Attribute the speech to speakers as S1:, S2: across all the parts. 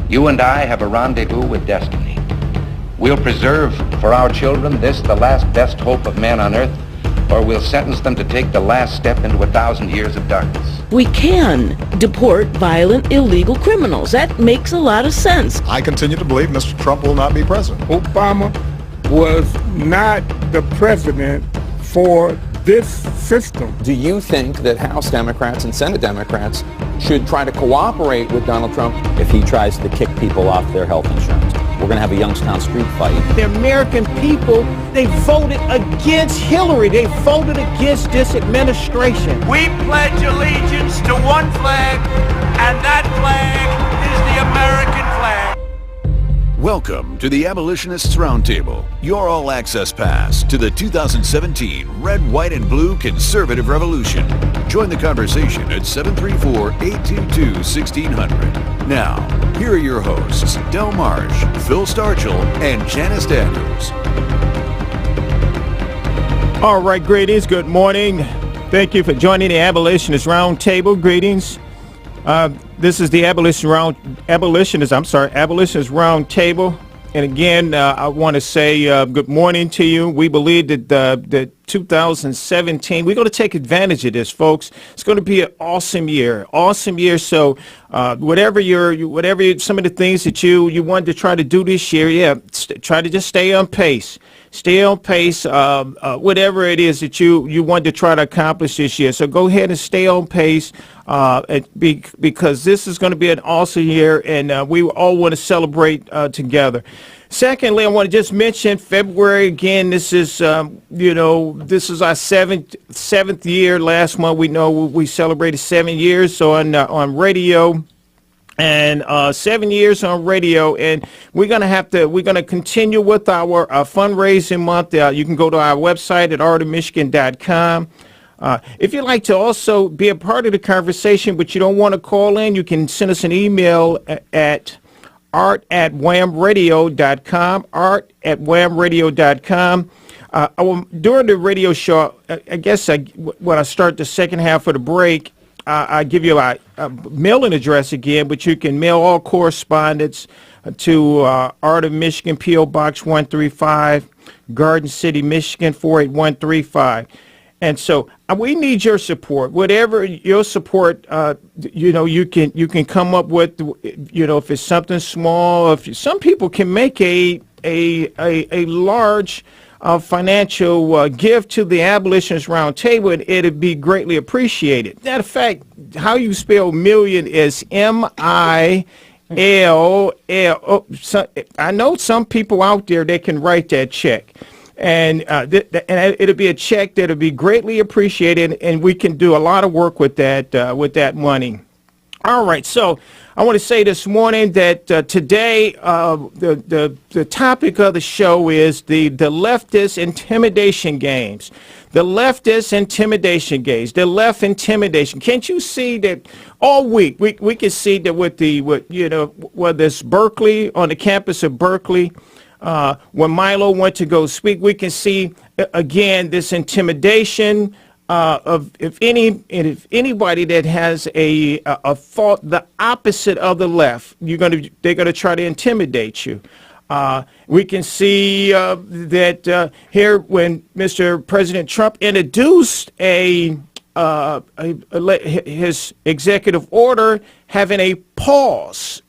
S1: You and I have a rendezvous with destiny. We'll preserve for our children this, the last best hope of man on earth, or we'll sentence them to take the last step into 1,000 years of darkness.
S2: We can deport violent, illegal criminals. That makes a lot of sense.
S3: I continue to believe Mr. Trump will not be president.
S4: Obama was not the president for this system.
S5: Do you think that House Democrats and Senate Democrats should try to cooperate with Donald Trump
S6: if he tries to kick people off their health insurance? We're going to have a Youngstown street fight.
S7: The American people, they voted against Hillary. They voted against this administration.
S8: We pledge allegiance to one flag, and that flag is the American flag.
S9: Welcome to the Abolitionists Roundtable, your all-access pass to the 2017 Red, White, and Blue Conservative Revolution. Join the conversation at 734-822-1600. Now, here are your hosts, Del Marsh, Phil Stargell, and Janice Daniels.
S7: All right, greetings. Good morning. Thank you for joining the Abolitionist Roundtable. Greetings. This is the Abolitionist Roundtable. And again, I want to say good morning to you. We believe that the 2017, we're going to take advantage of this, folks. It's going to be an awesome year. So whatever some of the things that you wanted to try to do this year, try to just stay on pace. Stay on pace, whatever it is that you want to try to accomplish this year. So go ahead and stay on pace because this is going to be an awesome year, and we all want to celebrate together. Secondly, I want to just mention February again. This is this is our seventh year. Last month we celebrated 7 years. So on radio. And 7 years on radio, and we're gonna continue with our fundraising month. You can go to our website at artofmichigan.com. If you'd like to also be a part of the conversation, but you don't want to call in, you can send us an email at art@whamradio.com, art@whamradio.com. During the radio show, I guess when I start the second half of the break, I give you a mailing address again, but you can mail all correspondence to Art of Michigan, P.O. Box 135, Garden City, Michigan 48135. And so we need your support. Whatever your support, you can come up with. If it's something small, if some people can make a large financial gift to the Abolitionist Roundtable, and it'd be greatly appreciated. Matter of fact, how you spell million is M-I-L-L. I know some people out there that can write that check. And it'll be a check that'll be greatly appreciated, and we can do a lot of work with that money. All right, so I want to say this morning that today the topic of the show is the leftist intimidation games. The leftist intimidation games. The left intimidation. Can't you see that all week we can see that whether it's Berkeley, on the campus of Berkeley, when Milo went to go speak, we can see again this intimidation. If anybody that has a thought the opposite of the left, they're gonna try to intimidate you. We can see that here when Mr. President Trump introduced his executive order having a pause.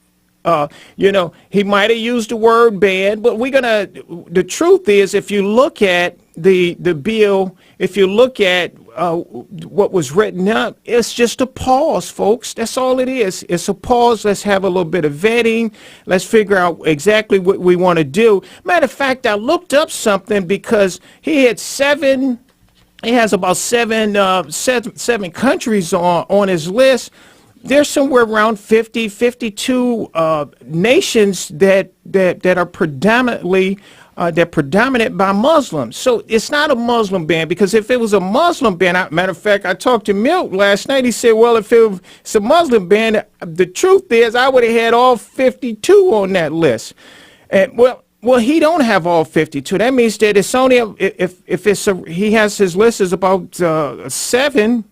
S7: He might have used the word ban, but the truth is, if you look at the bill, if you look at what was written up, it's just a pause, folks. That's all it is. It's a pause. Let's have a little bit of vetting. Let's figure out exactly what we want to do. Matter of fact, I looked up something because he has about seven countries on his list. There's somewhere around 52 nations that are predominantly predominant by Muslims. So it's not a Muslim ban, because if it was a Muslim ban, matter of fact, I talked to Milt last night. He said, well, if it's a Muslim ban, the truth is I would have had all 52 on that list. And well, he don't have all 52. That means that it's only he has his list is about 7.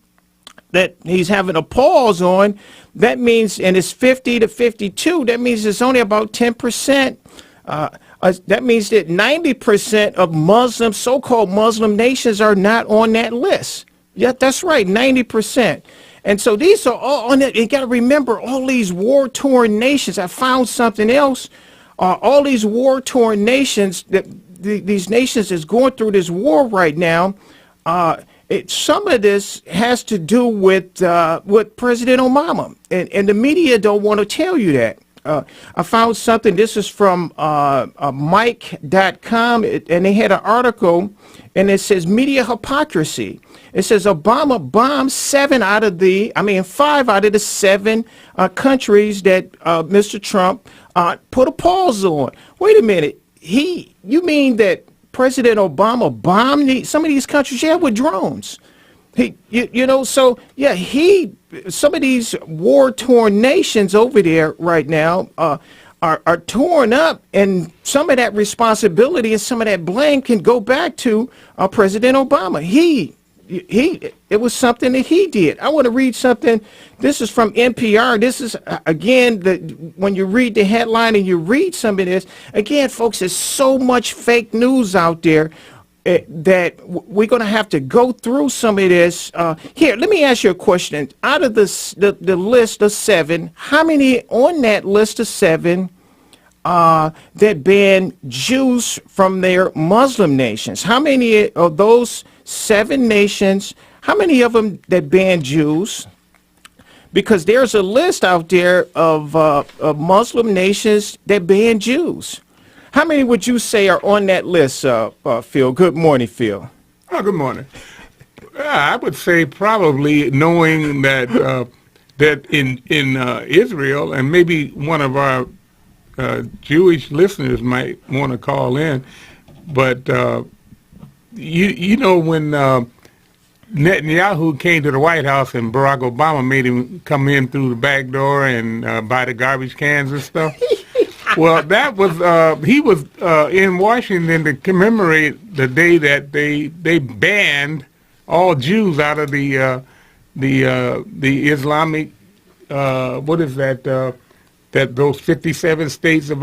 S7: that he's having a pause on, that means, and it's 50 to 52, that means it's only about 10%. That means that 90% of Muslim, so-called Muslim nations are not on that list. Yeah, that's right, 90%. And so these are all on it. You got to remember all these war-torn nations. I found something else. All these war-torn nations, these nations is going through this war right now. Some of this has to do with President Obama, and the media don't want to tell you that. I found something. This is from Mike.com, and they had an article, and it says media hypocrisy. It says Obama bombed 5 out of the 7 countries that Mr. Trump put a pause on. Wait a minute. You mean that President Obama bombed some of these countries? Yeah, with drones. Some of these war-torn nations over there right now are torn up, and some of that responsibility and some of that blame can go back to President Obama. It was something that he did. I want to read something. This is from NPR. This is, again, when you read the headline and you read some of this, again, folks, there's so much fake news out there that we're going to have to go through some of this. Here, let me ask you a question. Out of the list of 7, how many on that list of 7 that ban Jews from their Muslim nations? How many of those 7 nations, how many of them that ban Jews? Because there's a list out there of Muslim nations that ban Jews. How many would you say are on that list, Phil? Good morning, Phil.
S4: Oh, good morning. I would say probably knowing that that in Israel, and maybe one of our Jewish listeners might want to call in, but you know when Netanyahu came to the White House and Barack Obama made him come in through the back door and buy the garbage cans and stuff. Well, that was he was in Washington to commemorate the day that they banned all Jews out of the Islamic what is that those 57 states of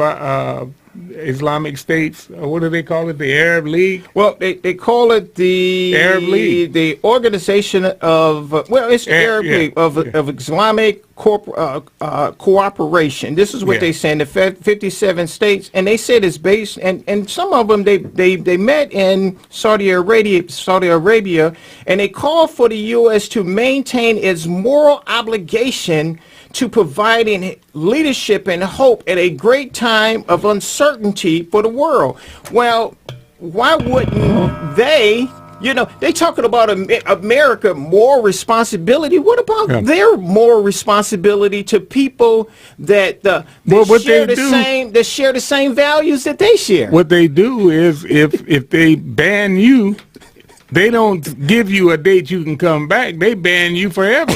S4: Islamic states, what do they call it? The Arab League?
S7: Well, they call it the
S4: Arab League,
S7: the Organization of it's Arab League of Islamic Cooperation. This is what they say in the 57 states, and they said it's based, and some of them they met in Saudi Arabia, and they called for the U.S. to maintain its moral obligation to providing leadership and hope at a great time of uncertainty for the world. Well, why wouldn't they? You know, they talking about America moral responsibility. What about their moral responsibility to people that share the same values that they share?
S4: What they do is if they ban you, they don't give you a date you can come back. They ban you forever.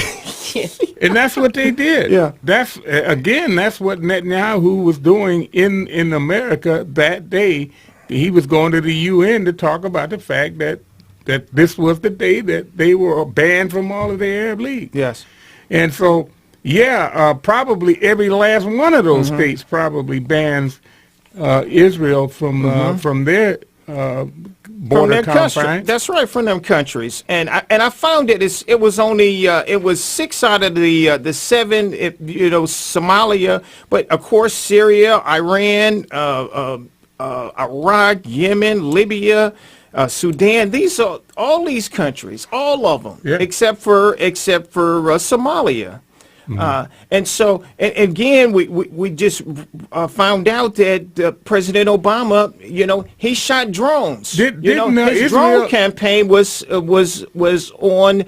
S4: And that's what they did. Yeah. That's what Netanyahu was doing in America that day. He was going to the UN to talk about the fact that this was the day that they were banned from all of the Arab League.
S7: Yes.
S4: And so, probably every last one of those states probably bans Israel from their border confines.
S7: That's right, from them countries. And I found that it was only it was 6 out of the 7. Somalia, but of course Syria, Iran, Iraq, Yemen, Libya, Sudan. These are all these countries, all of them, except for Somalia. And so, and again, we just found out that President Obama, he shot drones. His drone campaign was on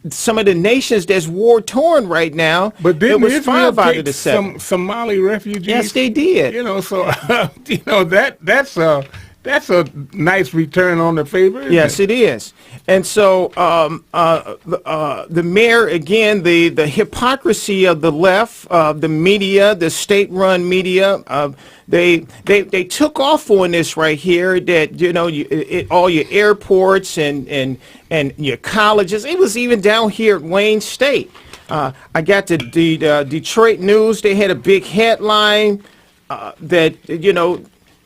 S7: some of the nations that's war torn right now.
S4: But didn't
S7: it was
S4: Israel
S7: 5 out of the 7.
S4: Some Somali refugees?
S7: Yes, they did.
S4: That's That's a nice return on the favor.
S7: Yes, it is. And so the mayor, again, the hypocrisy of the left, the media, the state-run media, they took off on this right here. That all your airports and your colleges. It was even down here at Wayne State. I got the Detroit News. They had a big headline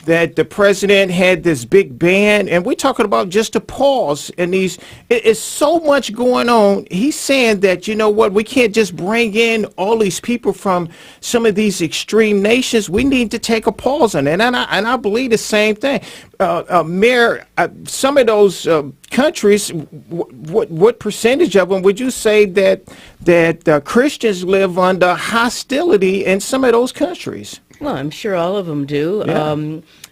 S7: that the president had this big ban, and we're talking about just a pause. And it's so much going on. He's saying that, you know what, we can't just bring in all these people from some of these extreme nations. We need to take a pause on it. And I believe the same thing. Mayor, some of those countries, what percentage of them would you say that Christians live under hostility in some of those countries?
S2: Well, I'm sure all of them do.
S7: Yeah.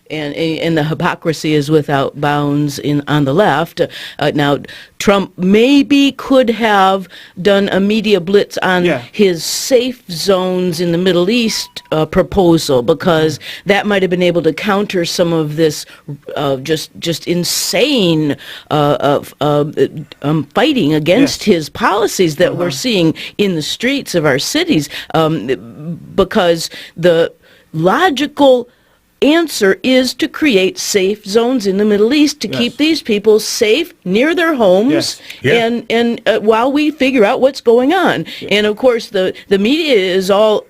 S2: And the hypocrisy is without bounds on the left. Now, Trump maybe could have done a media blitz on his safe zones in the Middle East proposal, because that might have been able to counter some of this just insane fighting against his policies that we're seeing in the streets of our cities, because the logical answer is to create safe zones in the Middle East to keep these people safe near their homes, and while we figure out what's going on. And of course the media is all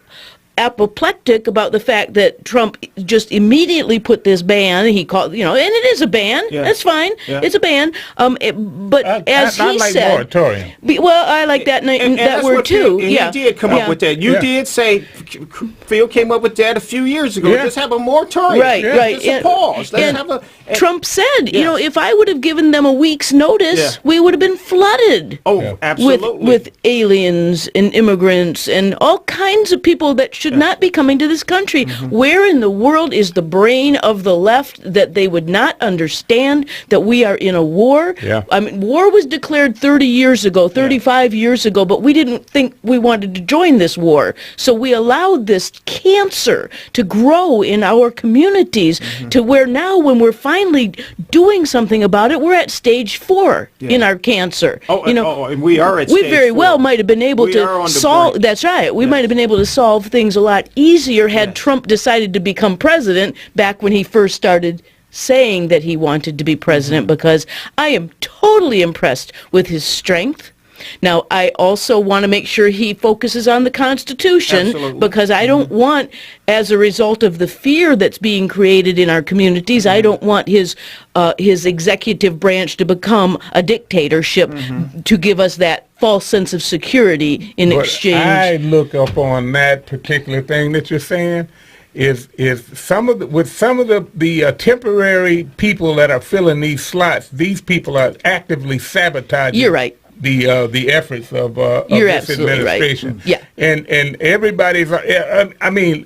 S2: apoplectic about the fact that Trump just immediately put this ban. He called, and it is a ban. That's fine. It's a ban. But as he
S4: like
S2: said,
S4: moratorium.
S2: Well, I like that that word too.
S7: He did come up with that. You did say Phil came up with that a few years ago. Just have a moratorium.
S2: Right.
S7: Just a pause. Let's have a.
S2: Trump said, if I would have given them a week's notice, we would have been flooded.
S7: Oh, absolutely.
S2: With aliens and immigrants and all kinds of people that should not be coming to this country. Where in the world is the brain of the left that they would not understand that we are in a war? I mean, war was declared 30 years ago, 35 years ago, but we didn't think we wanted to join this war. So we allowed this cancer to grow in our communities to where now when we're finally doing something about it, we're at stage 4 in our cancer.
S7: And we are at
S2: we
S7: stage
S2: very
S7: 4.
S2: well might have been able to solve. That's right. We might have been able to solve things a lot easier had Trump decided to become president back when he first started saying that he wanted to be president, because I am totally impressed with his strength. Now, I also want to make sure he focuses on the Constitution, because I don't want, as a result of the fear that's being created in our communities, I don't want his executive branch to become a dictatorship to give us that false sense of security in exchange.
S4: I look up on that particular thing that you're saying is some of the temporary people that are filling these slots. These people are actively sabotaging.
S2: You're right.
S4: The efforts of this administration.
S2: Right. Yeah.
S4: And everybody's. I mean,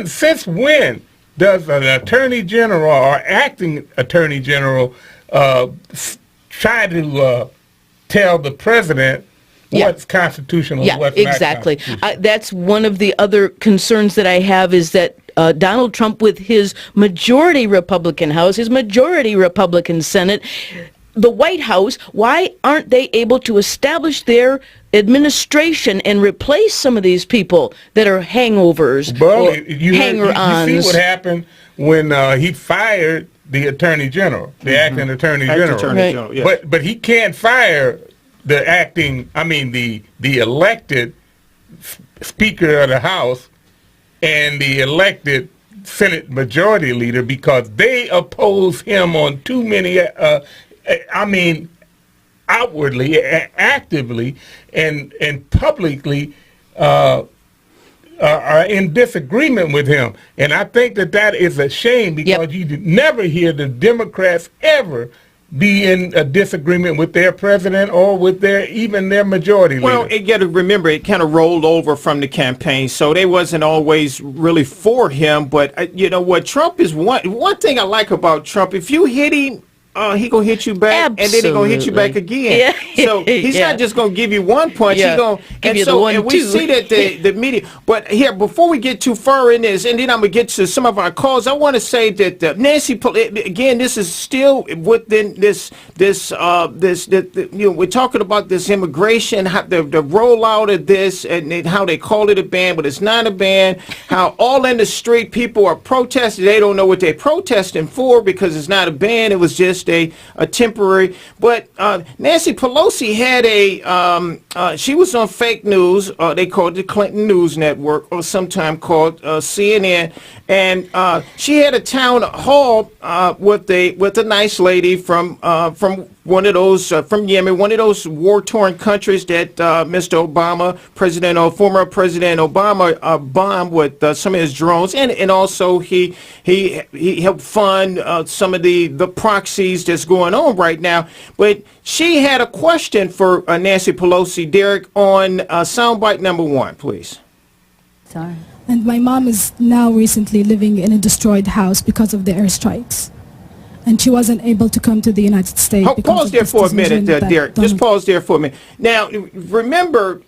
S4: since when does an attorney general or acting attorney general try to tell the president what's constitutional and what's not constitutional?
S2: That's one of the other concerns that I have, is that Donald Trump, with his majority Republican House, his majority Republican Senate, the White House, why aren't they able to establish their administration and replace some of these people that are hangovers or hanger-ons?
S4: You see what happened when he fired the Attorney General, the acting Attorney General. But he can't fire the elected Speaker of the House and the elected Senate Majority Leader, because they oppose him on too many outwardly, actively, and publicly are in disagreement with him. And I think that is a shame, because you never hear the Democrats ever be in a disagreement with their president or with even their majority leader.
S7: Well, you got to remember, it kind of rolled over from the campaign, so they wasn't always really for him. But you know what, Trump is one thing I like about Trump. If you hit him he gonna hit you back, and then he gonna hit you back again.
S2: Yeah.
S7: So he's not just gonna give you one punch.
S2: Yeah.
S7: He gonna and we see that the media. But here, before we get too far in this, and then I'm gonna get to some of our calls. I want to say that Nancy, again, this is still within this we're talking about this immigration, how the rollout of this, and how they call it a ban, but it's not a ban. How all in the street people are protesting. They don't know what they're protesting for because it's not a ban. It was just a temporary. But Nancy Pelosi had she was on fake news. They called it the Clinton News Network, or sometime called CNN, and she had a town hall with a nice lady from one of those from Yemen, one of those war-torn countries that Mr. Obama, former President Obama, bombed with some of his drones, and also he helped fund some of the proxies that's going on right now. But she had a question for Nancy Pelosi. Derek, on soundbite number 1, please.
S10: Sorry. And my mom is now recently living in a destroyed house because of the airstrikes. And she wasn't able to come to the United States.
S7: Pause there for a minute, Derek. Just pause there for a minute. Now, remember,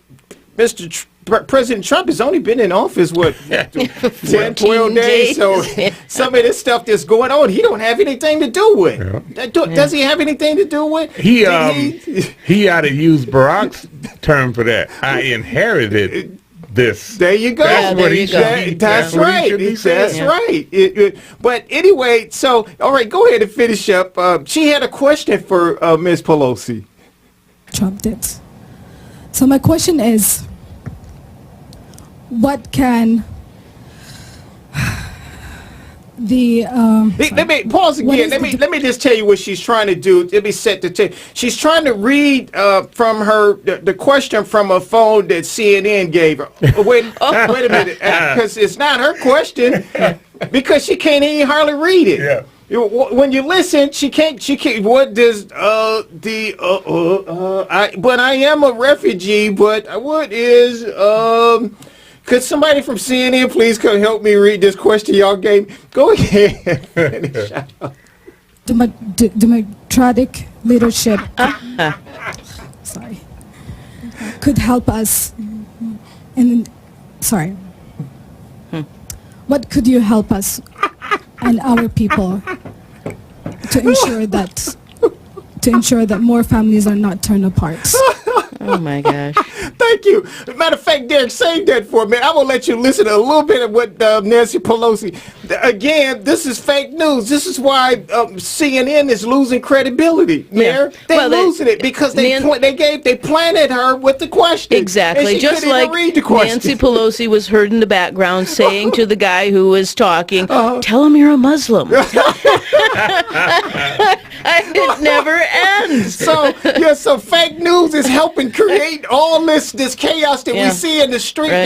S7: President Trump has only been in office, 10, 12 days. So some of this stuff that's going on, he don't have anything to do with. Yeah. Does he have anything to do with?
S4: He ought to use Barack's term for that. I inherited this.
S7: There you go.
S4: That's what he should.
S7: That's right. That's right. But anyway, so all right, go ahead and finish up. She had a question for Ms. Pelosi.
S10: Trump did. So my question is, what can
S7: let me pause again. Let me just tell you what she's trying to do. Let me set the table. She's trying to read from her the question from a phone that CNN gave her. Wait a minute, because it's not her question, because she can't even hardly read it. Yeah. When you listen, she can't. What does but I am a refugee. But what is Could somebody from CNN please come help me read this question y'all gave me? Go ahead.
S10: Democratic leadership could help us. What could you help us and our people to ensure that more families are not torn apart?
S2: Oh my gosh.
S7: Thank you. Matter of fact, Derek, save that for a minute. I will let you listen to a little bit of what Nancy Pelosi. Again, this is fake news. This is why CNN is losing credibility. Mayor, they're losing it because they planted her with the question.
S2: Exactly. Just like Nancy Pelosi was heard in the background saying to the guy who was talking, "Tell him you're a Muslim." It never ends.
S7: So fake news is helping create all this chaos that we see in the street. Right.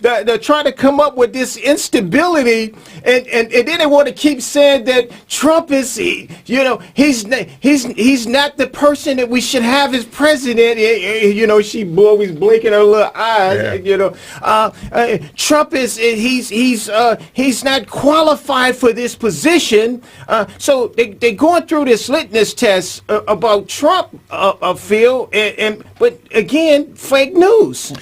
S7: They try to come up with this instability, and then they want to keep saying that Trump is, he's not the person that we should have as president. She always blinking her little eyes. Yeah. Trump is he's not qualified for this position. So they're going through this litmus test about Trump. Phil, but again, fake news.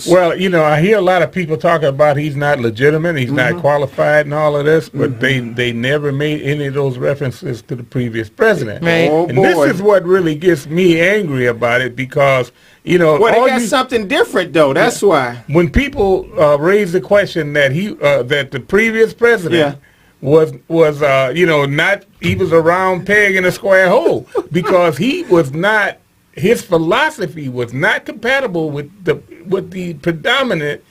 S4: Well, I hear a lot of people talking about he's not legitimate, he's not qualified, and all of this, but they never made any of those references to the previous president.
S2: Right.
S4: And this is what really gets me angry about it, because they
S7: got something different though. That's why
S4: when people raise the question that that the previous president. Was not, he was a round peg in a square hole, because his philosophy was not compatible with the predominant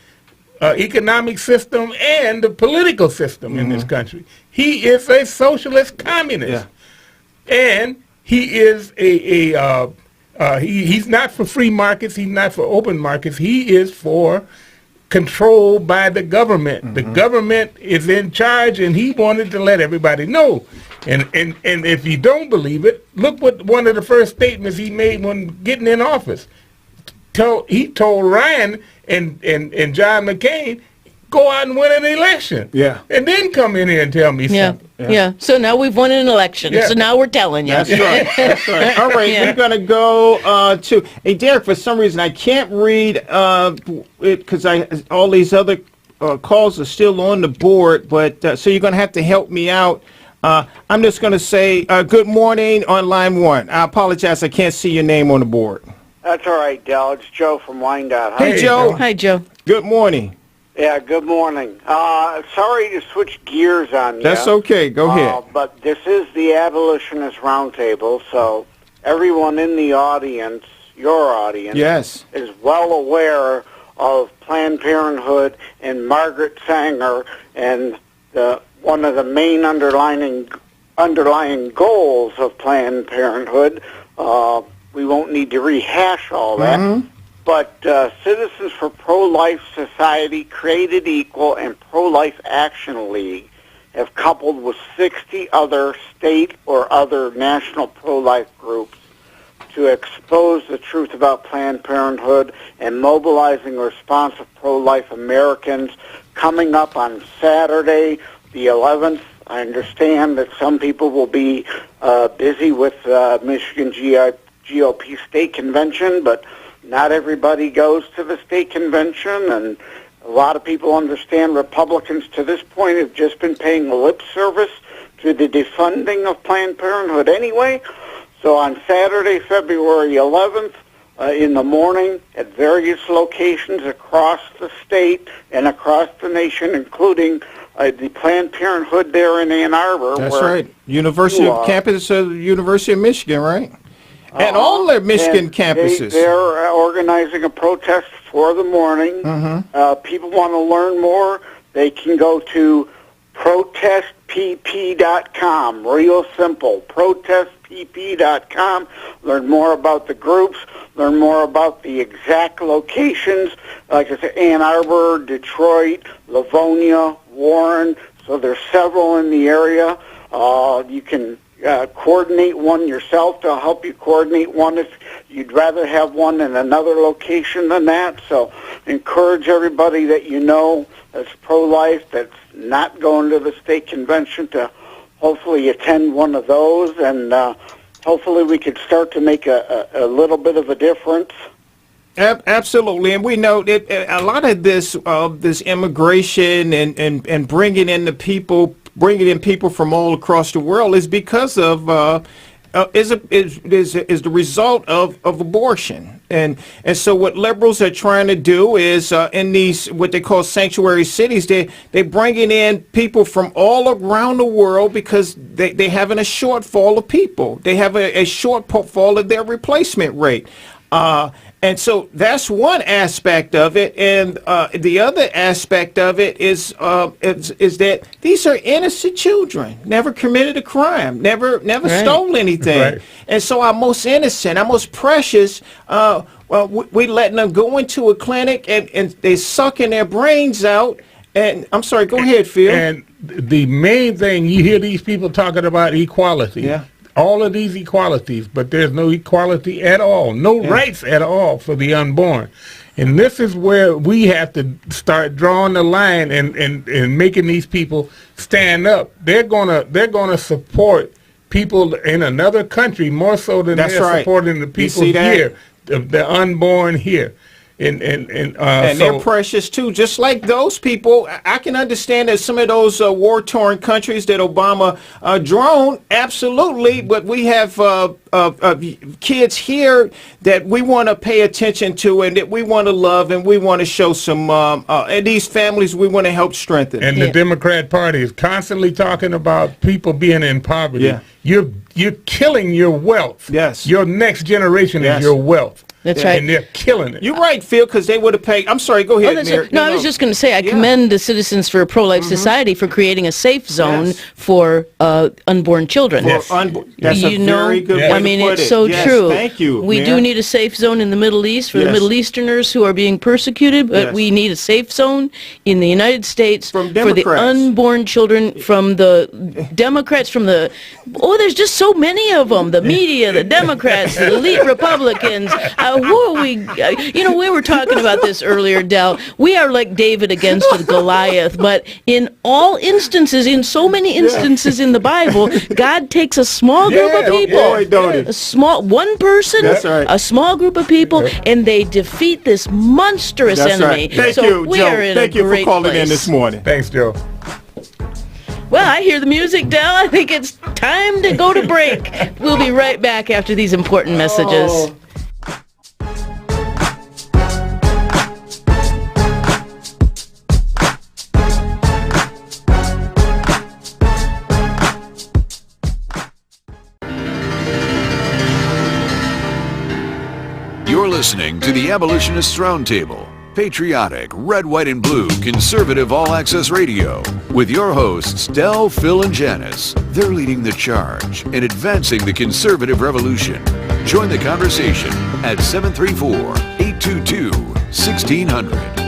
S4: economic system and the political system in this country. He is a socialist communist, and he is he's not for free markets, he's not for open markets, he is for control by the government. The government is in charge, and he wanted to let everybody know. And if you don't believe it, look what one of the first statements he made when getting in office. He told Ryan and John McCain, go out and win an election.
S7: Yeah.
S4: And then come in here and tell me something.
S2: Yeah. So now we've won an election.
S4: Yeah.
S2: So now we're telling you.
S7: That's right. That's right. All right. We're going to go to, hey, Derek, for some reason I can't read it because all these other calls are still on the board, but so you're going to have to help me out. I'm just going to say good morning on line 1. I apologize. I can't see your name on the board.
S11: That's all right, Del. It's Joe from Wyandotte.
S7: Hey, Joe.
S2: Hi, Joe.
S7: Good morning.
S11: Yeah, good morning. Sorry to switch gears on you.
S7: That's okay. Go ahead.
S11: But this is the Abolitionist Roundtable, so everyone in the audience, your audience,
S7: Yes.
S11: is well aware of Planned Parenthood and Margaret Sanger and one of the main underlying goals of Planned Parenthood. We won't need to rehash all that.
S7: Mm-hmm.
S11: But Citizens for Pro-Life Society, Created Equal, and Pro-Life Action League have coupled with 60 other state or other national pro-life groups to expose the truth about Planned Parenthood and mobilizing a response of pro-life Americans coming up on Saturday, the 11th. I understand that some people will be busy with Michigan GOP state convention, but not everybody goes to the state convention, and a lot of people understand Republicans to this point have just been paying lip service to the defunding of Planned Parenthood anyway. So on Saturday, February 11th, in the morning, at various locations across the state and across the nation, including the Planned Parenthood there in Ann Arbor.
S7: That's right. University of campus of the University of Michigan, right? And all their Michigan campuses.
S11: They're organizing a protest for the morning.
S7: Mm-hmm.
S11: People want to learn more. They can go to protestpp.com. Real simple. Protestpp.com. Learn more about the groups. Learn more about the exact locations. Like I said, Ann Arbor, Detroit, Livonia, Warren. So there's several in the area. You can coordinate one yourself to help you coordinate one if you'd rather have one in another location than that. So encourage everybody that you know that's pro-life, that's not going to the state convention, to hopefully attend one of those, and hopefully we could start to make a little bit of a difference.
S7: Absolutely, and we know that a lot of this immigration and bringing in people from all across the world is because of is the result of abortion, and so what liberals are trying to do is in these what they call sanctuary cities, they're bringing in people from all around the world because they having a shortfall of people. They have a shortfall of their replacement rate. And so that's one aspect of it, and the other aspect of it is that these are innocent children, never committed a crime, never stole anything, right. And so our most innocent, our most precious, we letting them go into a clinic and they sucking their brains out. And I'm sorry, go ahead, Phil.
S4: And the main thing, you hear these people talking about equality.
S7: Yeah.
S4: All of these equalities, but there's no equality at all, no rights at all for the unborn. And this is where we have to start drawing the line and making these people stand up. They're gonna support people in another country more so than they're supporting the people here, the unborn here. And
S7: they're precious too, just like those people. I can understand that some of those war-torn countries that Obama droned, absolutely, but we have kids here that we want to pay attention to and that we want to love and we want to show some, and these families we want to help strengthen.
S4: And the Democrat Party is constantly talking about people being in poverty.
S7: Yeah.
S4: You're killing your wealth.
S7: Yes.
S4: Your next generation is your wealth.
S2: That's right.
S4: And they're killing it.
S7: You're right, Phil, because they would have paid. I'm sorry, go ahead, Mary.
S2: I was just going to say, I commend the Citizens for a Pro-Life Society for creating a safe zone for unborn children.
S7: That's a very good way
S2: I mean,
S7: to put
S2: it's so true.
S7: Thank you.
S2: We do need a safe zone in the Middle East for the Middle Easterners who are being persecuted, but we need a safe zone in the United States for the unborn children from the Democrats, there's just so many of them. The media, the Democrats, the elite Republicans. Who are we? We were talking about this earlier, Del. We are like David against Goliath, but in all instances, in so many instances in the Bible, God takes a small group of people, a small one person, a small group of people, and they defeat this monstrous enemy.
S7: Thank you, Joe. Thank you for calling in this morning.
S4: Thanks, Joe.
S2: Well, I hear the music, Del. I think it's time to go to break. We'll be right back after these important messages.
S9: You're listening to the Abolitionists Roundtable. Patriotic, red, white, and blue, conservative all-access radio. With your hosts, Del, Phil, and Janice. They're leading the charge in advancing the conservative revolution. Join the conversation at 734-822-1600.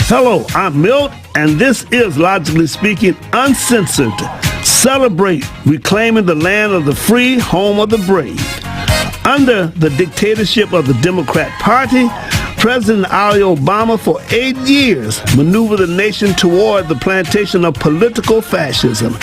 S12: Hello, I'm Milt, and this is, logically speaking, Uncensored. Celebrate reclaiming the land of the free, home of the brave. Under the dictatorship of the Democrat Party, President Ali Obama for 8 years maneuvered the nation toward the plantation of political fascism.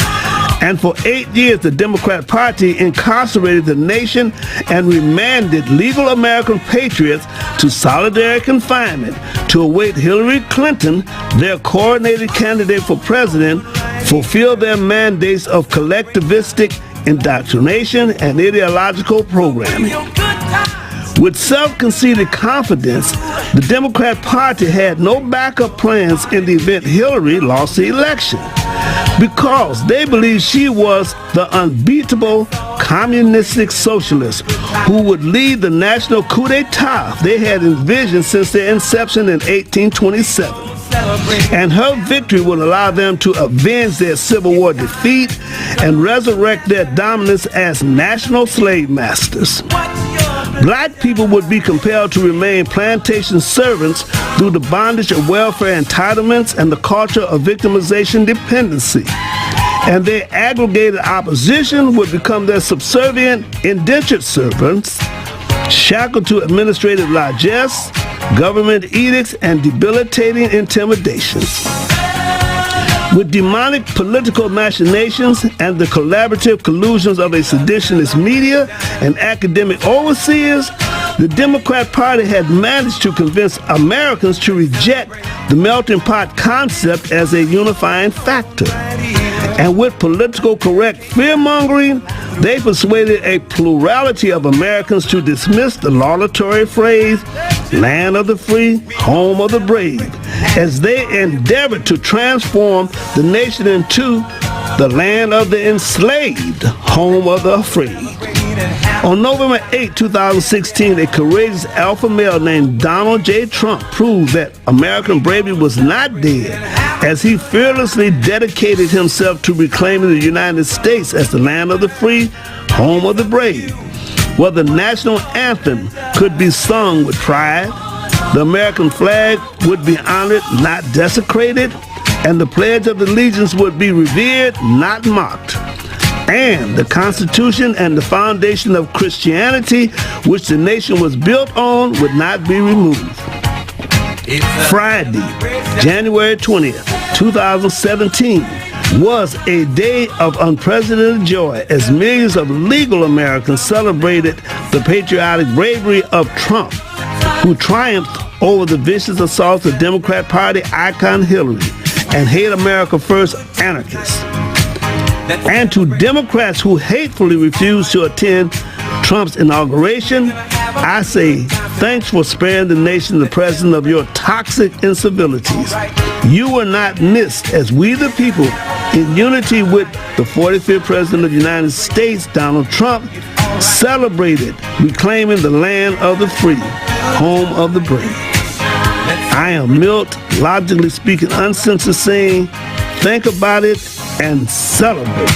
S12: And for 8 years, the Democrat Party incarcerated the nation and remanded legal American patriots to solitary confinement to await Hillary Clinton, their coordinated candidate for president, fulfill their mandates of collectivistic indoctrination and ideological programming. With self-conceited confidence, the Democrat Party had no backup plans in the event Hillary lost the election, because they believed she was the unbeatable communistic socialist who would lead the national coup d'etat they had envisioned since their inception in 1827. And her victory would allow them to avenge their Civil War defeat and resurrect their dominance as national slave masters. Black people would be compelled to remain plantation servants through the bondage of welfare entitlements and the culture of victimization dependency. And their aggregated opposition would become their subservient indentured servants, shackled to administrative largesse, government edicts, and debilitating intimidations. With demonic political machinations and the collaborative collusions of a seditionist media and academic overseers, the Democrat Party had managed to convince Americans to reject the melting pot concept as a unifying factor. And with political correct fear-mongering, they persuaded a plurality of Americans to dismiss the laudatory phrase, land of the free, home of the brave, as they endeavored to transform the nation into the land of the enslaved, home of the afraid. On November 8, 2016, a courageous alpha male named Donald J. Trump proved that American bravery was not dead, as he fearlessly dedicated himself to reclaiming the United States as the land of the free, home of the brave, where the national anthem could be sung with pride, the American flag would be honored, not desecrated, and the Pledge of Allegiance would be revered, not mocked. And the Constitution and the foundation of Christianity, which the nation was built on, would not be removed. Friday, January 20th, 2017, was a day of unprecedented joy as millions of legal Americans celebrated the patriotic bravery of Trump, who triumphed over the vicious assaults of Democrat Party icon Hillary and Hate America First anarchists. And to Democrats who hatefully refused to attend Trump's inauguration, I say thanks for sparing the nation the presence of your toxic incivilities. You were not missed, as we the people, in unity with the 45th President of the United States, Donald Trump, celebrated reclaiming the land of the free, home of the brave. I am Milt, logically speaking, uncensored, saying, think about it and celebrate.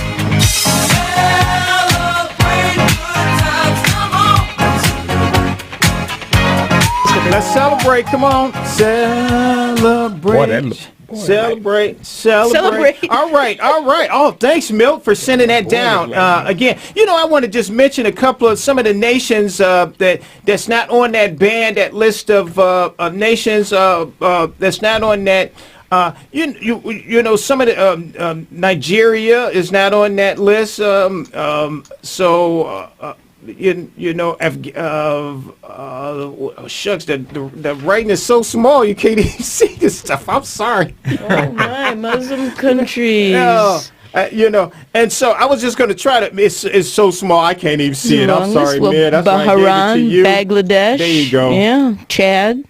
S7: celebrate. Come on. Celebrate. Celebrate. All right. Oh, thanks, Milt, for sending that down. Again, I want to just mention some of the nations that's not on that ban, that list of nations that's not on that. Some of the Nigeria is not on that list. Shucks, the writing is so small you can't even see this stuff. I'm sorry.
S2: Oh my, Muslim countries.
S7: And so I was just going to try to. It's so small I can't even see it. I'm sorry, man. That's why I gave it to you.
S2: Bangladesh.
S7: There you go.
S2: Yeah, Chad.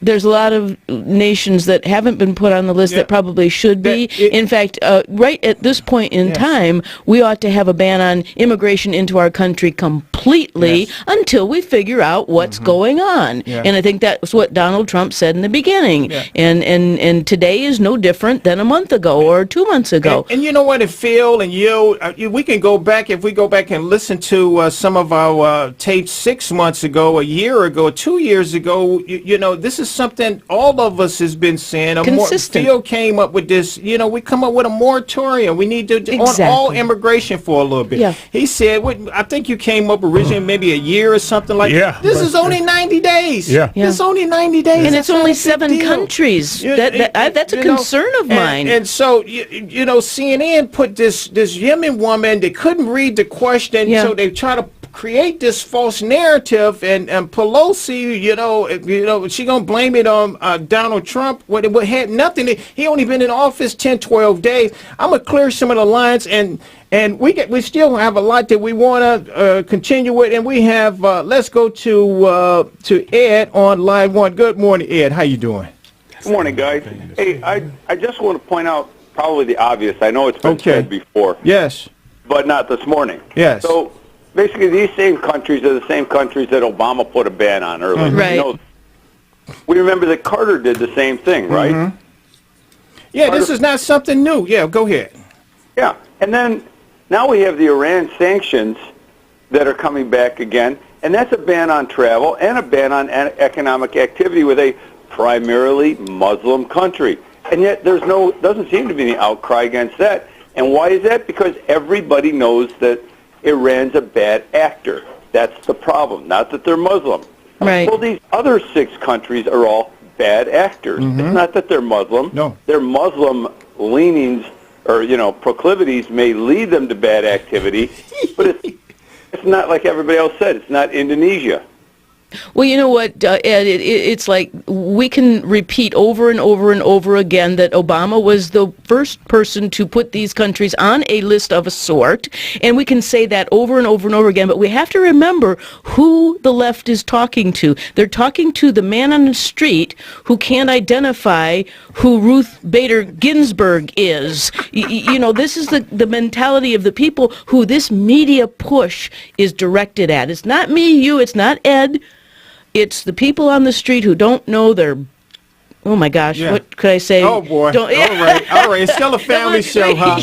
S2: There's a lot of nations that haven't been put on the list that probably should be. In fact, right at this point in time, we ought to have a ban on immigration into our country completely until we figure out what's going on. And I think that's what Donald Trump said in the beginning. And today is no different than a month ago or 2 months ago.
S7: And you know what, Phil and we can go back, if we go back and listen to some of our tapes 6 months ago, a year ago, 2 years ago, this is something all of us has been saying.
S2: Consistent.
S7: Phil came up with this. We come up with a moratorium. We need to on all immigration for a little bit. He said, I think you came up originally maybe a year or something like that. This is only 90 days. It's only 90 days.
S2: And it's only 7 countries. That's a concern of mine.
S7: And so, CNN put this Yemen woman, they couldn't read the question, so they try to create this false narrative, and Pelosi, she gonna blame it on Donald Trump. What had nothing. He only been in office 10, 12 days. I'm gonna clear some of the lines, and we still have a lot that we want to continue with, and we have. Let's go to Ed on line 1. Good morning, Ed. How you doing?
S13: Good morning, guys. Hey, I just want to point out probably the obvious. I know it's been said before.
S7: Yes.
S13: But not this morning.
S7: Yes.
S13: So basically, these same countries are the same countries that Obama put a ban on earlier.
S2: Right.
S13: We remember that Carter did the same thing, right?
S7: Yeah, Carter, this is not something new. Yeah, go ahead.
S13: Yeah, and then now we have the Iran sanctions that are coming back again, and that's a ban on travel and a ban on economic activity with a primarily Muslim country. And yet doesn't seem to be any outcry against that. And why is that? Because everybody knows that Iran's a bad actor. That's the problem. Not that they're Muslim.
S2: Right.
S13: Well, these other 6 countries are all bad actors. It's not that they're Muslim.
S7: No.
S13: Their Muslim leanings or, proclivities may lead them to bad activity, but it's not like everybody else said. It's not Indonesia.
S2: Well, you know what, Ed, it's like we can repeat over and over and over again that Obama was the first person to put these countries on a list of a sort, and we can say that over and over and over again, but we have to remember who the left is talking to. They're talking to the man on the street who can't identify who Ruth Bader Ginsburg is. This is the mentality of the people who this media push is directed at. It's not me, you, it's not Ed. It's the people on the street who don't know their, oh my gosh, what could I say?
S7: Oh boy, all right, it's still a family show, huh?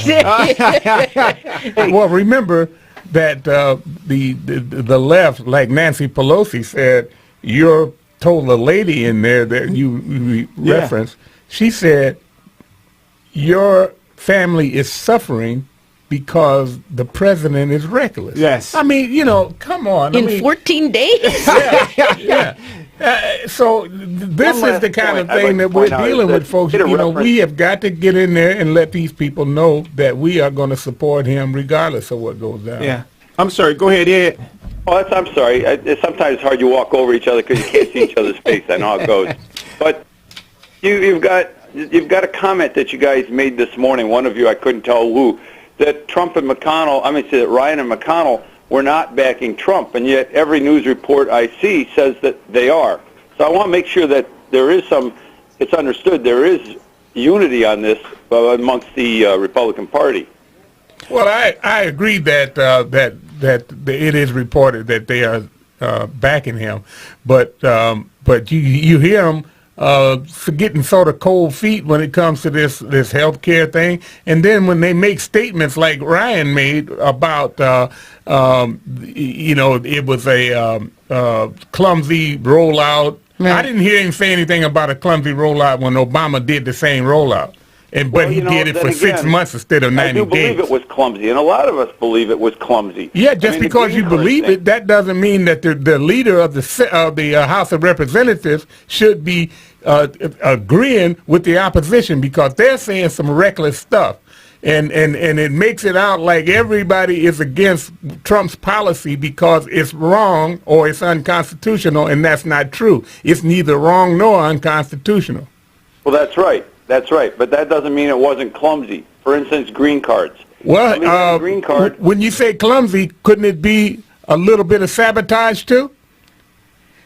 S4: Well, remember that the left, like Nancy Pelosi said, you told a lady in there that you referenced, she said, your family is suffering because the president is reckless.
S7: Yes.
S4: I mean, come on.
S2: In 14 days?
S4: So this is the kind of thing that we're dealing with, folks. We have got to get in there and let these people know that we are going to support him regardless of what goes down.
S7: Yeah. I'm sorry. Go ahead, Ed.
S13: Oh, I'm sorry. Sometimes it's hard to walk over each other because you can't see each other's face. I know how it goes. But you've got a comment that you guys made this morning. One of you, I couldn't tell who, that Ryan and McConnell were not backing Trump, and yet every news report I see says that they are. So I want to make sure that it's understood there is unity on this amongst the Republican Party.
S4: Well, I agree that it is reported that they are backing him, but you hear them getting sort of cold feet when it comes to this health care thing, and then when they make statements like Ryan made about it was a clumsy rollout, I didn't hear him say anything about a clumsy rollout when Obama did the same rollout. But he did it for 6 months instead of 90 days.
S13: I do believe it was clumsy, and a lot of us believe it was clumsy.
S4: Yeah, just because you believe it, that doesn't mean that the leader of the House of Representatives should be agreeing with the opposition, because they're saying some reckless stuff. And it makes it out like everybody is against Trump's policy because it's wrong or it's unconstitutional, and that's not true. It's neither wrong nor unconstitutional.
S13: Well, that's right. That's right, but that doesn't mean it wasn't clumsy. For instance, green cards.
S4: Well,
S13: green card.
S4: When you say clumsy, couldn't it be a little bit of sabotage too?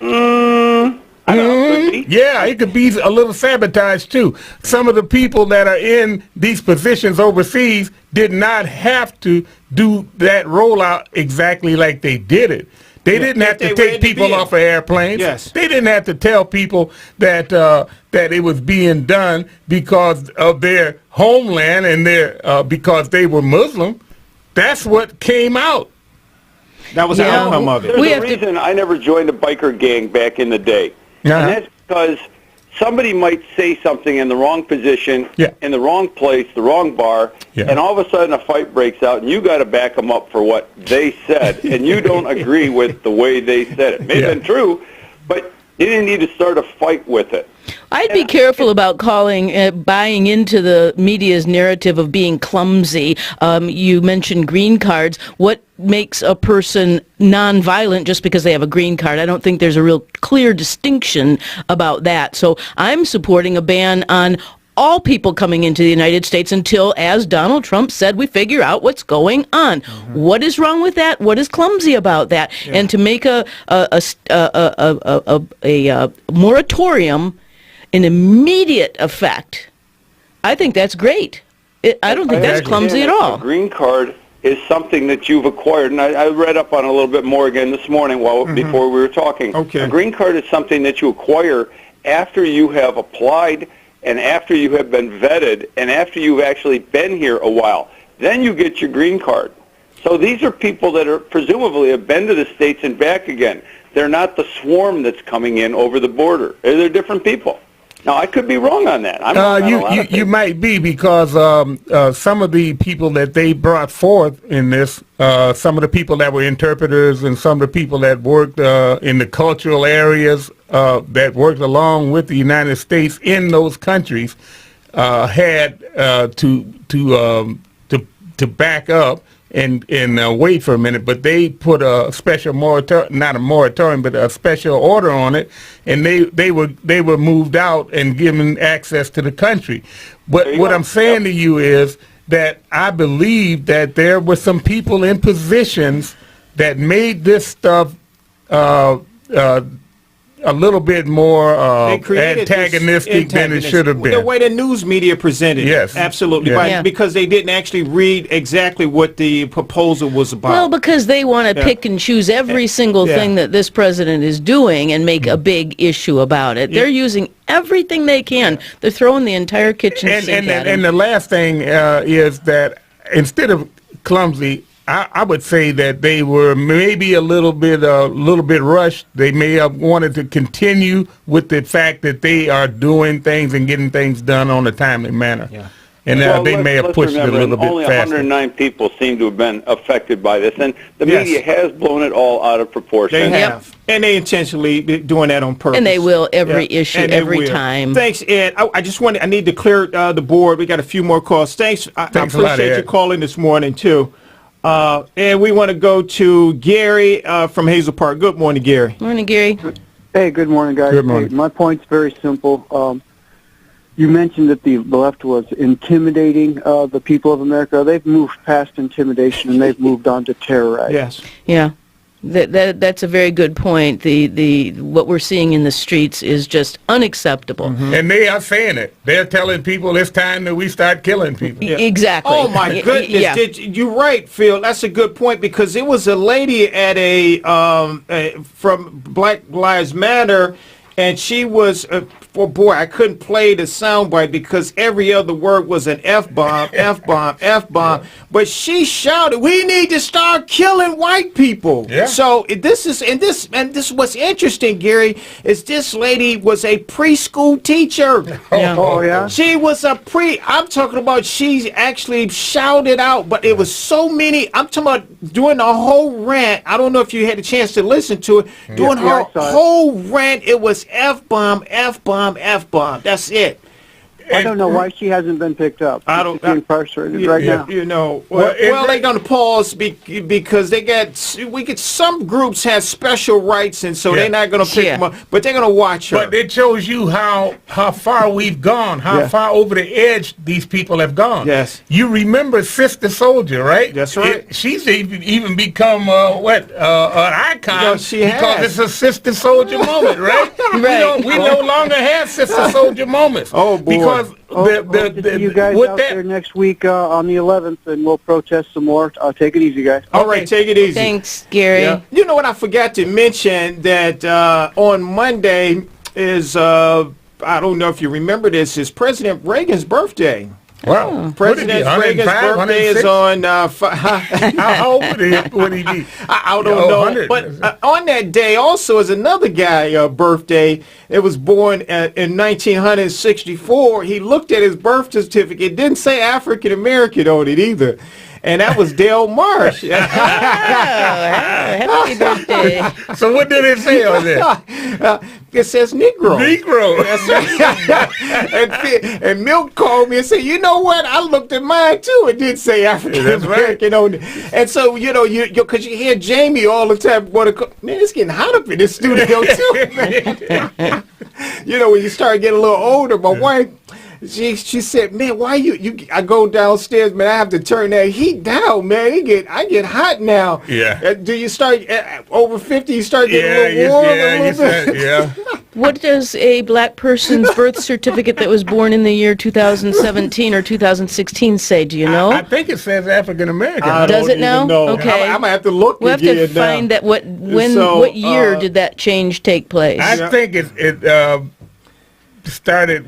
S13: I don't know, could be.
S4: Yeah, it could be a little sabotage too. Some of the people that are in these positions overseas did not have to do that rollout exactly like they did it. They didn't have to take people off of airplanes.
S7: Yes.
S4: They didn't have to tell people that that it was being done because of their homeland and their because they were Muslim. That's what came out.
S7: That was the outcome of it.
S13: There's a reason I never joined a biker gang back in the day. And that's because somebody might say something in the wrong position, in the wrong place, the wrong bar, and all of a sudden a fight breaks out, and you got to back them up for what they said, and you don't agree with the way they said it. It may have been true, but you didn't need to start a fight with it.
S2: I'd be careful about buying into the media's narrative of being clumsy. You mentioned green cards. What makes a person nonviolent just because they have a green card? I don't think there's a real clear distinction about that. So I'm supporting a ban on all people coming into the United States until, as Donald Trump said, we figure out what's going on. What is wrong with that? What is clumsy about that? And to make a moratorium an immediate effect, I think that's great. I don't think that's clumsy at all.
S13: A green card is something that you've acquired, and I read up on it a little bit more again this morning before we were talking. A green card is something that you acquire after you have applied and after you have been vetted and after you've actually been here a while. Then you get your green card. So these are people that are presumably have been to the States and back again. They're not the swarm that's coming in over the border. They're different people. Now, I could be wrong on that.
S4: You might be, because some of the people that they brought forth in this, some of the people that were interpreters and some of the people that worked in the cultural areas that worked along with the United States in those countries had to back up and wait for a minute, but they put a special not a moratorium, but a special order on it, and they were moved out and given access to the country. But what I'm saying to you is that I believe that there were some people in positions that made this stuff a little bit more antagonistic than it should have been.
S7: The way the news media presented it. Absolutely. Because they didn't actually read exactly what the proposal was about.
S2: Well, because they want to pick and choose every single thing that this president is doing and make a big issue about it. They're using everything they can. They're throwing the entire kitchen sink at him.
S4: And the last thing is that instead of clumsy, I would say that they were maybe a little bit rushed. They may have wanted to continue with the fact that they are doing things and getting things done on a timely manner. And they may have pushed it a little bit
S13: only
S4: faster.
S13: 109 people seem to have been affected by this, and the media has blown it all out of proportion.
S7: They have. And they intentionally doing that on purpose.
S2: And they will every issue, every time.
S7: Thanks, Ed. I need to clear the board. We got a few more calls. Thanks. I appreciate you calling this morning, too. And we want to go to Gary from Hazel Park. Good morning, Gary.
S2: Morning, Gary.
S14: Hey, good morning, guys.
S4: Good morning.
S14: Hey, my point's very simple. You mentioned that the left was intimidating the people of America. They've moved past intimidation and they've moved on to terrorize.
S7: Yes.
S2: Yeah. That's a very good point. The what we're seeing in the streets is just unacceptable.
S4: And they are saying it. They're telling people it's time that we start killing people.
S2: Exactly.
S7: Oh my goodness! You're right, Phil. That's a good point, because it was a lady at from Black Lives Matter. and she was, oh boy, I couldn't play the soundbite because every other word was an F-bomb, F-bomb, F-bomb. But she shouted, "We need to start killing white people."
S4: Yeah.
S7: So this is what's interesting, Gary, is this lady was a preschool teacher.
S2: Yeah.
S14: Oh, yeah?
S7: She was I'm talking about she actually shouted out, but it was so many. I'm talking about doing the whole rant. I don't know if you had a chance to listen to it. Doing her whole rant, it was F-bomb, F-bomb, F-bomb. That's it.
S14: I don't know why she hasn't been picked up. She's being incarcerated right now.
S7: You know, well they're going to pause because some groups have special rights, and so they're not going to pick them up, but they're going to watch her.
S4: But it shows you how far we've gone, how far over the edge these people have gone.
S7: Yes.
S4: You remember Sister Soldier, right?
S7: That's right.
S4: She's even become an icon because it's a Sister Soldier moment, right?
S2: Right.
S4: We no longer have Sister Soldier moments.
S7: Oh, boy.
S4: Because
S14: See you guys out there next week on the 11th, and we'll protest some more. Take it easy, guys.
S7: All right, take it easy.
S2: Thanks, Gary.
S7: Yeah. You know what I forgot to mention, that on Monday is, I don't know if you remember this, is President Reagan's birthday.
S4: Wow.
S7: President Reagan's birthday is on...
S4: how old would he be?
S7: I don't know. But on that day also is another guy birthday. It was born in 1964. He looked at his birth certificate. It didn't say African American on it either. And that was Dale Marsh.
S2: Happy birthday.
S4: So what did it say on there?
S7: It says Negro.
S4: Negro.
S7: And Milt called me and said, "You know what? I looked at mine too. It did say African American on it." And so, because you hear Jamie all the time, man, it's getting hot up in this studio too, man. When you start getting a little older, my wife, she said, "Man, why you?" I go downstairs, man. I have to turn that heat down, man. I get hot now.
S4: Yeah.
S7: Do you start over 50? You start getting a little warm a little bit.
S4: Yeah.
S2: What does a black person's birth certificate that was born in the year 2017 or 2016 say? Do you know?
S4: I think it says African American.
S2: Does it now? Okay.
S7: I'm gonna have to look.
S2: We'll have to find that. What year did that change take place?
S4: I think it started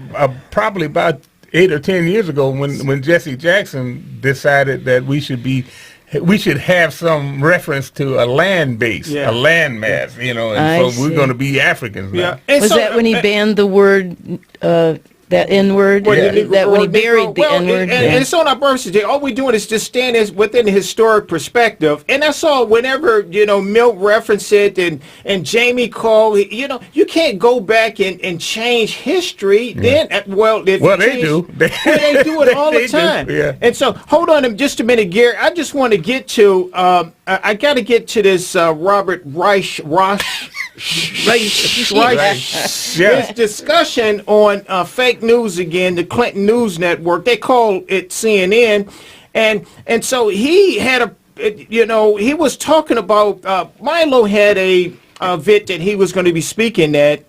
S4: probably about 8 or 10 years ago when Jesse Jackson decided that we should have some reference to a land base, a land mass, and so we're going to be Africans now.
S2: Yeah. Was that when he banned the word, that N-word? That when he buried the N-word?
S7: And it's on our birth certificate. All we're doing is just stand within the historic perspective. And that's all. Whenever, Milt referenced it and Jamie called, you can't go back and change history.
S4: Yeah.
S7: Then, they do. They do it all the time.
S4: Yeah.
S7: And so, hold on just a minute, Gary. I just want to get to, I got to get to this Robert Reich. This discussion on fake news again, the Clinton News Network. They call it CNN, and so he had he was talking about Milo had a event that he was going to be speaking at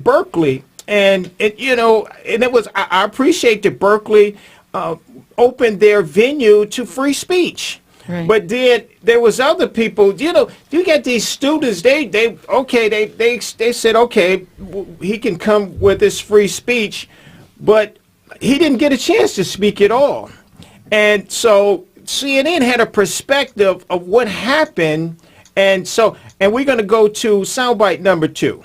S7: Berkeley, and it was I appreciate that Berkeley opened their venue to free speech.
S2: Right.
S7: But then there was other people, you get these students, they said, okay, he can come with his free speech, but he didn't get a chance to speak at all. And so CNN had a perspective of what happened, and we're going to go to soundbite number 2.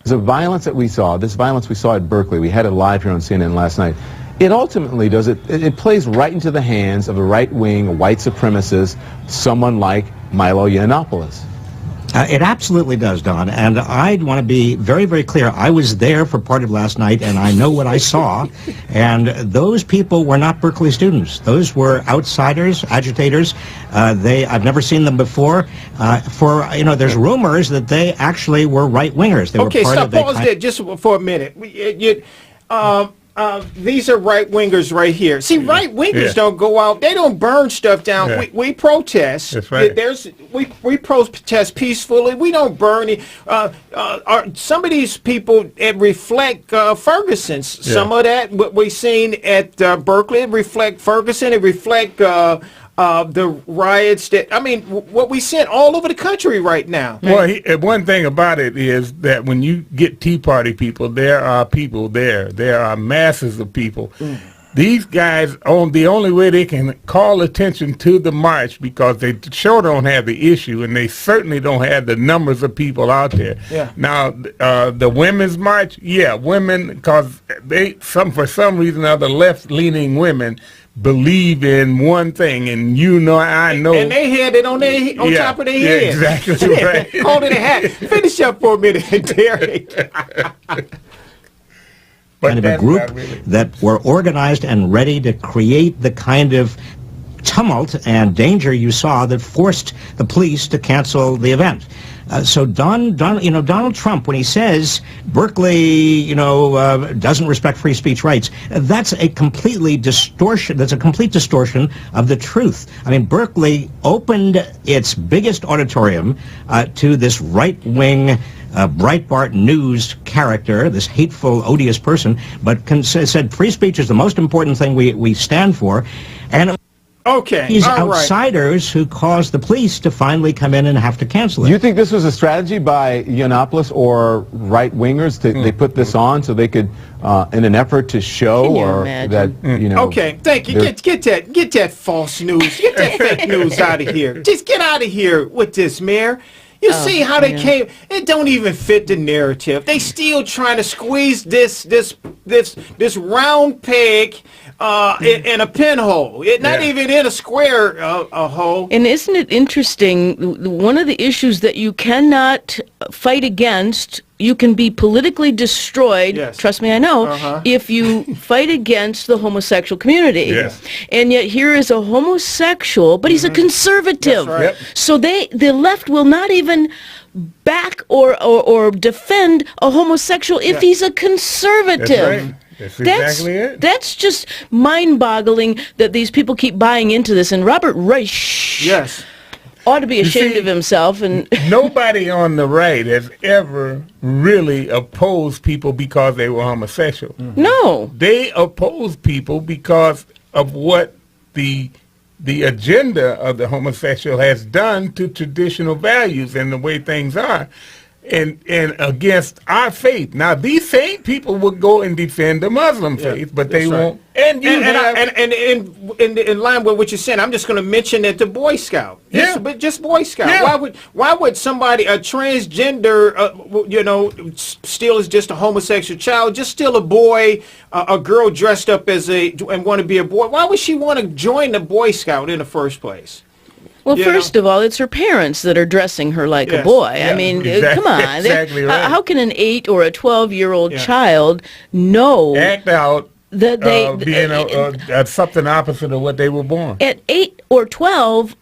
S15: The violence that we saw, this violence we saw at Berkeley, we had it live here on CNN last night. It ultimately it plays right into the hands of a right-wing white supremacist, someone like Milo Yiannopoulos.
S16: It absolutely does, Don, and I want to be very, very clear. I was there for part of last night, and I know what I saw, and those people were not Berkeley students. Those were outsiders, agitators. I've never seen them before. There's rumors that they actually were right-wingers.
S7: Okay, stop, pause there just for a minute. These are right-wingers right here. See, right-wingers don't go out. They don't burn stuff down. Yeah. We protest.
S4: That's right.
S7: We protest peacefully. We don't burn it. Some of these people, it reflect Ferguson. Some of that, what we've seen at Berkeley, it reflect Ferguson. It reflect the riots what we see all over the country right now.
S4: Well, one thing about it is that when you get Tea Party people, there are people there. There are masses of people. These guys, the only way they can call attention to the march, because they sure don't have the issue, and they certainly don't have the numbers of people out there.
S7: Yeah.
S4: Now, the women's march, women, because for some reason or other, left-leaning women believe in one thing, and I know. And
S7: they had it on top of their head.
S4: Exactly right.
S7: Hold it a hat. Finish up for a minute, Derek.
S16: Kind of a group that were organized and ready to create the kind of tumult and danger you saw that forced the police to cancel the event. So Donald Trump, when he says Berkeley, doesn't respect free speech rights, that's a complete distortion of the truth. I mean, Berkeley opened its biggest auditorium to this right-wing Breitbart News character, this hateful, odious person, but said free speech is the most important thing we stand for. And these outsiders who caused the police to finally come in and have to cancel it.
S15: Do you think this was a strategy by Yiannopoulos or right-wingers? They put this on so they could, in an effort to show that,
S7: Okay, thank you. Get that false news. Get that fake news out of here. Just get out of here with this, Mayor. You see how they came? It don't even fit the narrative. They still trying to squeeze this round peg in a pinhole. Not even in a square hole.
S2: And isn't it interesting? One of the issues that you cannot fight against, you can be politically destroyed.
S7: Yes.
S2: Trust me, I know. If you fight against the homosexual community.
S4: Yes.
S2: And yet here is a homosexual, but he's a conservative.
S7: That's right.
S2: So the left will not even back or defend a homosexual if he's a conservative.
S4: That's right. That's exactly it.
S2: That's just mind-boggling that these people keep buying into this. And Robert Reich ought to be ashamed of himself. And
S4: nobody on the right has ever really opposed people because they were homosexual.
S2: No.
S4: They oppose people because of what the agenda of the homosexual has done to traditional values and the way things are. And against our faith. Now, these same people would go and defend the Muslim faith, but they won't. And
S7: in line with what you're saying, I'm just going to mention that the Boy Scout. Just Boy Scout.
S4: Yeah.
S7: Why would somebody, a transgender, still is just a homosexual child, just still a boy, a girl dressed up and want to be a boy? Why would she want to join the Boy Scout in the first place?
S2: Well, first of all, it's her parents that are dressing her like a boy. I mean, come on.
S4: Exactly right.
S2: How can an 8 or a 12-year-old child know
S4: act out
S2: that they
S4: being something opposite of what they were born?
S2: At 8 or 12,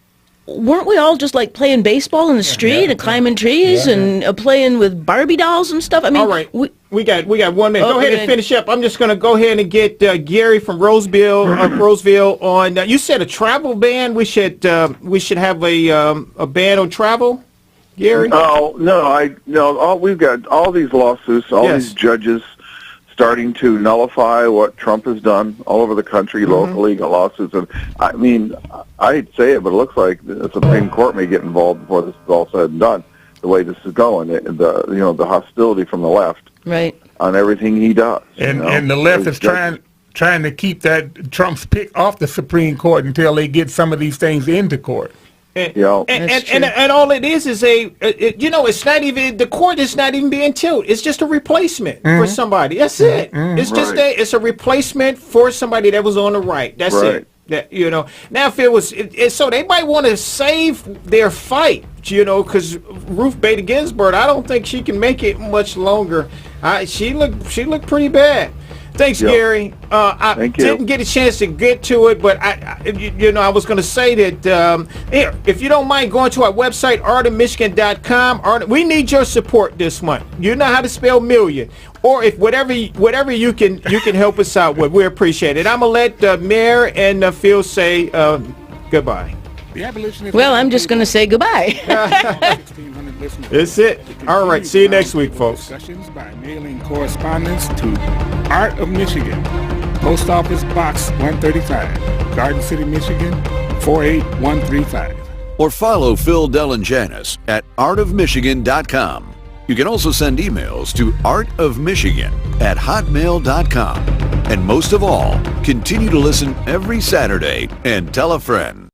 S2: weren't we all just like playing baseball in the street and climbing trees and playing with Barbie dolls and stuff? I mean,
S7: all right. We got 1 minute. Go ahead and finish up. I'm just going to go ahead and get Gary from Roseville on. You said a travel ban. We should have a ban on travel, Gary.
S17: Oh no, we've got all these lawsuits, these judges starting to nullify what Trump has done all over the country, locally, lawsuits. And I mean, I hate to say it, but it looks like the Supreme Court may get involved before this is all said and done. The way this is going, the hostility from the left, on everything he does,
S4: and the left is trying to keep that Trump's pick off the Supreme Court until they get some of these things into court.
S7: And all it is it's not even, the court is not even being tilted. It's just a replacement for somebody. That's it. It's just it's a replacement for somebody that was on the right. That's it. That now if it was so they might want to save their fight, because Ruth Bader Ginsburg, I don't think she can make it much longer. She looked pretty bad. Thanks, Gary. I didn't get a chance to get to it, but I was going to say that here, if you don't mind going to our website, artofmichigan.com. We need your support this month. You know how to spell million, or if whatever you can help us out with. We appreciate it. I'm gonna let Mayor and Phil say goodbye.
S2: Well, I'm just going to say goodbye.
S7: That's it. All right. See you next week, folks.
S4: Discussions by mailing correspondence to Art of Michigan, Post Office Box 135, Garden City, Michigan 48135.
S9: Or follow Phil, Del, and Janice at artofmichigan.com. You can also send emails to artofmichigan@hotmail.com. And most of all, continue to listen every Saturday and tell a friend.